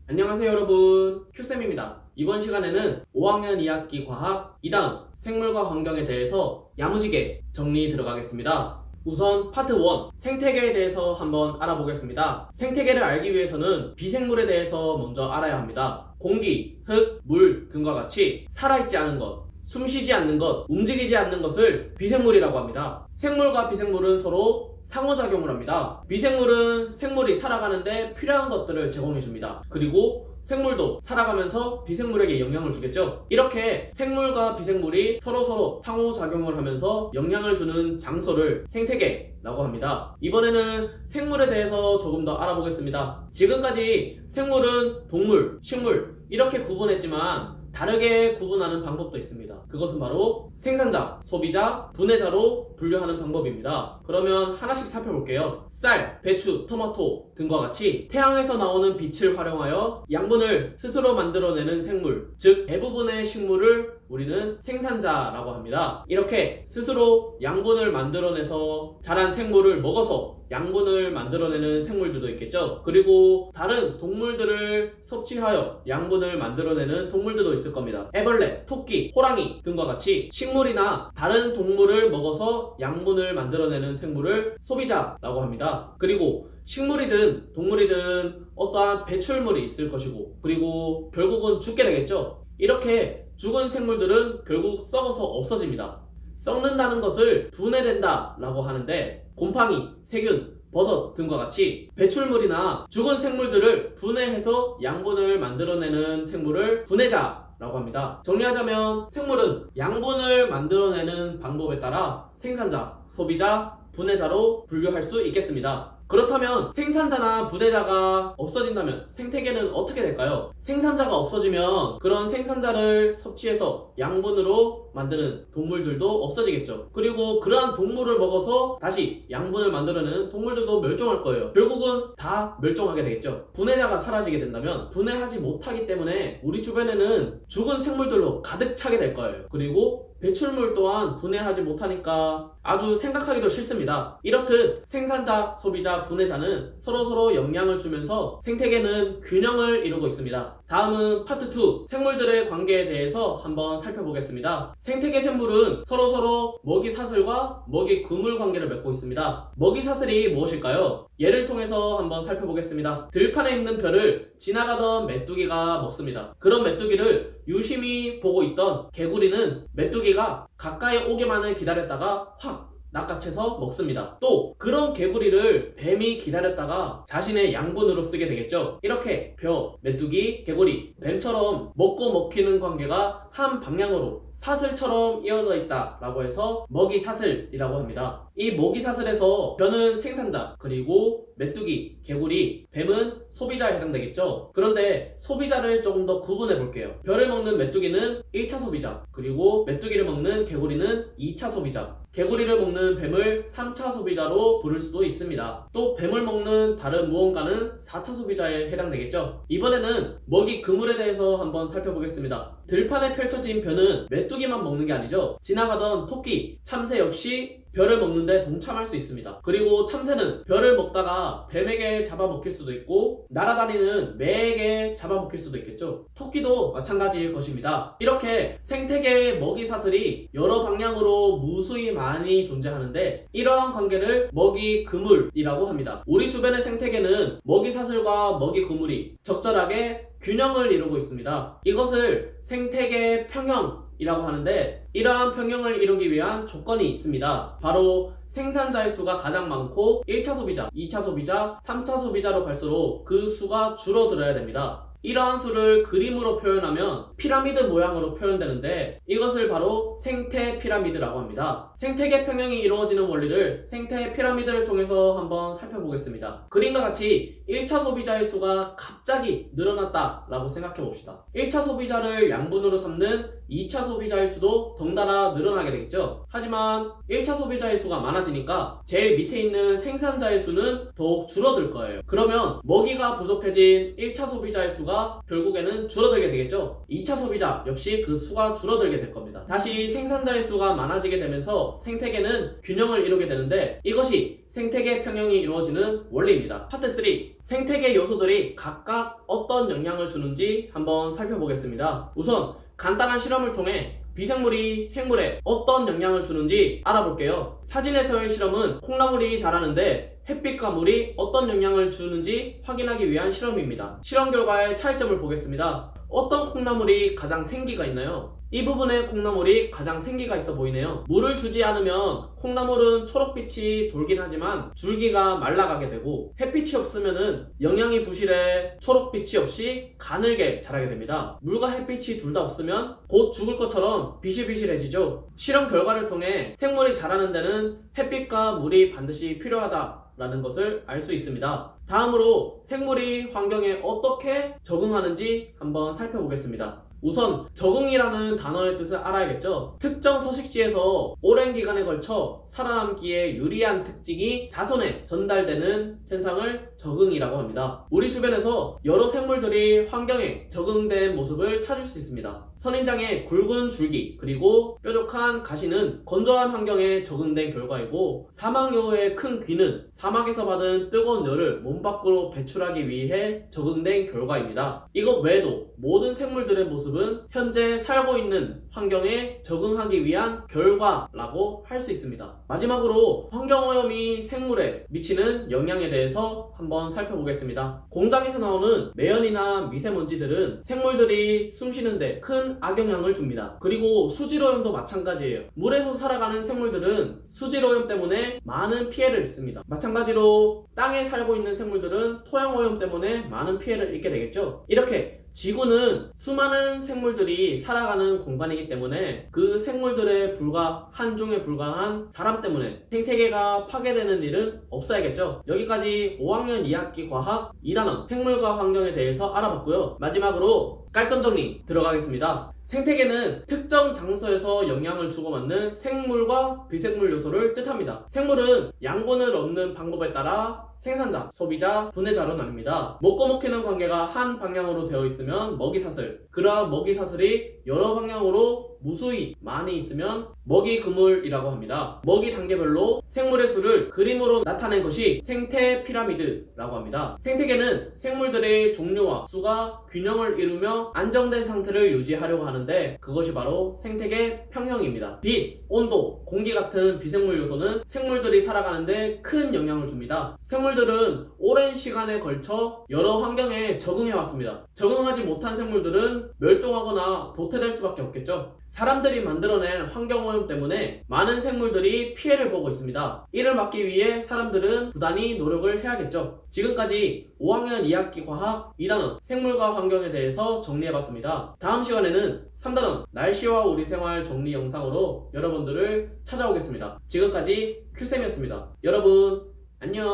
안녕하세요 여러분, 큐쌤입니다. 이번 시간에는 5학년 2학기 과학 2당 생물과 환경에 대해서 야무지게 정리 들어가겠습니다. 우선 파트 1 생태계에 대해서 한번 알아보겠습니다. 생태계를 알기 위해서는 비생물에 대해서 먼저 알아야 합니다. 공기, 흙, 물 등과 같이 살아있지 않은 것, 숨쉬지 않는 것, 움직이지 않는 것을 비생물이라고 합니다. 생물과 비생물은 서로 상호작용을 합니다. 비생물은 생물이 살아가는데 필요한 것들을 제공해줍니다. 그리고 생물도 살아가면서 비생물에게 영향을 주겠죠. 이렇게 생물과 비생물이 서로 상호작용을 하면서 영향을 주는 장소를 생태계라고 합니다. 이번에는 생물에 대해서 조금 더 알아보겠습니다. 지금까지 생물은 동물, 식물 이렇게 구분했지만 다르게 구분하는 방법도 있습니다. 그것은 바로 생산자, 소비자, 분해자로 분류하는 방법입니다. 그러면 하나씩 살펴볼게요. 쌀, 배추, 토마토 등과 같이 태양에서 나오는 빛을 활용하여 양분을 스스로 만들어내는 생물, 즉 대부분의 식물을 우리는 생산자라고 합니다. 이렇게 스스로 양분을 만들어내서 자란 생물을 먹어서 양분을 만들어내는 생물들도 있겠죠. 그리고 다른 동물들을 섭취하여 양분을 만들어내는 동물들도 있을 겁니다. 애벌레, 토끼, 호랑이 등과 같이 식물이나 다른 동물을 먹어서 양분을 만들어내는 생물을 소비자라고 합니다. 그리고 식물이든 동물이든 어떠한 배출물이 있을 것이고, 그리고 결국은 죽게 되겠죠. 이렇게 죽은 생물들은 결국 썩어서 없어집니다. 썩는다는 것을 분해된다 라고 하는데, 곰팡이, 세균, 버섯 등과 같이 배출물이나 죽은 생물들을 분해해서 양분을 만들어내는 생물을 분해자라고 합니다. 정리하자면 생물은 양분을 만들어내는 방법에 따라 생산자, 소비자, 분해자로 분류할 수 있겠습니다. 그렇다면 생산자나 분해자가 없어진다면 생태계는 어떻게 될까요? 생산자가 없어지면 그런 생산자를 섭취해서 양분으로 만드는 동물들도 없어지겠죠. 그리고 그러한 동물을 먹어서 다시 양분을 만들어내는 동물들도 멸종할 거예요. 결국은 다 멸종하게 되겠죠. 분해자가 사라지게 된다면 분해하지 못하기 때문에 우리 주변에는 죽은 생물들로 가득 차게 될 거예요. 그리고 배출물 또한 분해하지 못하니까 아주 생각하기도 싫습니다. 이렇듯 생산자, 소비자, 분해자는 서로 영향을 주면서 생태계는 균형을 이루고 있습니다. 다음은 파트 2 생물들의 관계에 대해서 한번 살펴보겠습니다. 생태계 생물은 서로 먹이 사슬과 먹이 그물 관계를 맺고 있습니다. 먹이 사슬이 무엇일까요? 예를 통해서 한번 살펴보겠습니다. 들판에 있는 벼를 지나가던 메뚜기가 먹습니다. 그런 메뚜기를 유심히 보고 있던 개구리는 메뚜기가 가까이 오기만을 기다렸다가 확 낚아채서 먹습니다. 또 그런 개구리를 뱀이 기다렸다가 자신의 양분으로 쓰게 되겠죠. 이렇게 벼, 메뚜기, 개구리, 뱀처럼 먹고 먹히는 관계가 한 방향으로 사슬처럼 이어져 있다라고 해서 먹이 사슬이라고 합니다. 이 먹이 사슬에서 벼는 생산자, 그리고 메뚜기, 개구리, 뱀은 소비자에 해당되겠죠. 그런데 소비자를 조금 더 구분해 볼게요. 벼를 먹는 메뚜기는 1차 소비자, 그리고 메뚜기를 먹는 개구리는 2차 소비자, 개구리를 먹는 뱀을 3차 소비자로 부를 수도 있습니다. 또 뱀을 먹는 다른 무언가는 4차 소비자에 해당되겠죠. 이번에는 먹이 그물에 대해서 한번 살펴보겠습니다. 들판에 펼쳐진 벼는 메뚜기만 먹는 게 아니죠. 지나가던 토끼, 참새 역시 벼를 먹는데 동참할 수 있습니다. 그리고 참새는 벼를 먹다가 뱀에게 잡아먹힐 수도 있고 날아다니는 매에게 잡아먹힐 수도 있겠죠. 토끼도 마찬가지일 것입니다. 이렇게 생태계의 먹이 사슬이 여러 방향으로 무수히 많이 존재하는데 이러한 관계를 먹이 그물이라고 합니다. 우리 주변의 생태계는 먹이 사슬과 먹이 그물이 적절하게 균형을 이루고 있습니다. 이것을 생태계 평형이라고 하는데 이러한 평형을 이루기 위한 조건이 있습니다. 바로 생산자의 수가 가장 많고 1차 소비자, 2차 소비자, 3차 소비자로 갈수록 그 수가 줄어들어야 됩니다. 이러한 수를 그림으로 표현하면 피라미드 모양으로 표현되는데 이것을 바로 생태 피라미드라고 합니다. 생태계 평형이 이루어지는 원리를 생태 피라미드를 통해서 한번 살펴보겠습니다. 그림과 같이 1차 소비자의 수가 갑자기 늘어났다 라고 생각해 봅시다. 1차 소비자를 양분으로 삼는 2차 소비자의 수도 덩달아 늘어나게 되겠죠. 하지만 1차 소비자의 수가 많아지니까 제일 밑에 있는 생산자의 수는 더욱 줄어들 거예요. 그러면 먹이가 부족해진 1차 소비자의 수가 수가 결국에는 줄어들게 되겠죠. 2차 소비자 역시 그 수가 줄어들게 될 겁니다. 다시 생산자의 수가 많아지게 되면서 생태계는 균형을 이루게 되는데 이것이 생태계 평형이 이루어지는 원리입니다. 파트 3. 생태계 요소들이 각각 어떤 영향을 주는지 한번 살펴보겠습니다. 우선 간단한 실험을 통해 비생물이 생물에 어떤 영향을 주는지 알아볼게요. 사진에서의 실험은 콩나물이 자라는데 햇빛과 물이 어떤 영향을 주는지 확인하기 위한 실험입니다. 실험 결과의 차이점을 보겠습니다. 어떤 콩나물이 가장 생기가 있나요? 이 부분의 콩나물이 가장 생기가 있어 보이네요. 물을 주지 않으면 콩나물은 초록빛이 돌긴 하지만 줄기가 말라가게 되고 햇빛이 없으면 영양이 부실해 초록빛이 없이 가늘게 자라게 됩니다. 물과 햇빛이 둘 다 없으면 곧 죽을 것처럼 비실비실해지죠. 실험 결과를 통해 생물이 자라는 데는 햇빛과 물이 반드시 필요하다라는 것을 알 수 있습니다. 다음으로 생물이 환경에 어떻게 적응하는지 한번 살펴보겠습니다. 우선 적응이라는 단어의 뜻을 알아야겠죠. 특정 서식지에서 오랜 기간에 걸쳐 살아남기에 유리한 특징이 자손에 전달되는 현상을 적응이라고 합니다. 우리 주변에서 여러 생물들이 환경에 적응된 모습을 찾을 수 있습니다. 선인장의 굵은 줄기 그리고 뾰족한 가시는 건조한 환경에 적응된 결과이고 사막여우의 큰 귀는 사막에서 받은 뜨거운 열을 몸 밖으로 배출하기 위해 적응된 결과입니다. 이것 외에도 모든 생물들의 모습은 현재 살고 있는 환경에 적응하기 위한 결과라고 할 수 있습니다. 마지막으로 환경오염이 생물에 미치는 영향에 대해서 한번 살펴보겠습니다. 공장에서 나오는 매연이나 미세먼지들은 생물들이 숨쉬는데 큰 악영향을 줍니다. 그리고 수질오염도 마찬가지예요. 물에서 살아가는 생물들은 수질오염 때문에 많은 피해를 입습니다. 마찬가지로 땅에 살고 있는 생물들은 토양오염 때문에 많은 피해를 입게 되겠죠. 이렇게 지구는 수많은 생물들이 살아가는 공간이기 때문에 그 생물들의 한 종에 불과한 사람 때문에 생태계가 파괴되는 일은 없어야겠죠. 여기까지 5학년 2학기 과학 2단원 생물과 환경에 대해서 알아봤고요. 마지막으로 깔끔 정리 들어가겠습니다. 생태계는 특정 장소에서 영향을 주고받는 생물과 비생물 요소를 뜻합니다. 생물은 양분을 얻는 방법에 따라 생산자, 소비자, 분해자로 나뉩니다. 먹고 먹히는 관계가 한 방향으로 되어 있으면 먹이사슬, 그러한 먹이사슬이 여러 방향으로 무수히 많이 있으면 먹이그물이라고 합니다. 먹이 단계별로 생물의 수를 그림으로 나타낸 것이 생태 피라미드라고 합니다. 생태계는 생물들의 종류와 수가 균형을 이루며 안정된 상태를 유지하려고 하는데 그것이 바로 생태계 평형입니다. 빛, 온도, 공기 같은 비생물 요소는 생물들이 살아가는데 큰 영향을 줍니다. 생물들은 오랜 시간에 걸쳐 여러 환경에 적응해왔습니다. 적응하지 못한 생물들은 멸종하거나 도태될 수밖에 없겠죠. 사람들이 만들어낸 환경오염 때문에 많은 생물들이 피해를 보고 있습니다. 이를 막기 위해 사람들은 부단히 노력을 해야겠죠. 지금까지 5학년 2학기 과학 2단원 생물과 환경에 대해서 정리해봤습니다. 다음 시간에는 3단원 날씨와 우리 생활 정리 영상으로 여러분들을 찾아오겠습니다. 지금까지 큐쌤이었습니다. 여러분 안녕.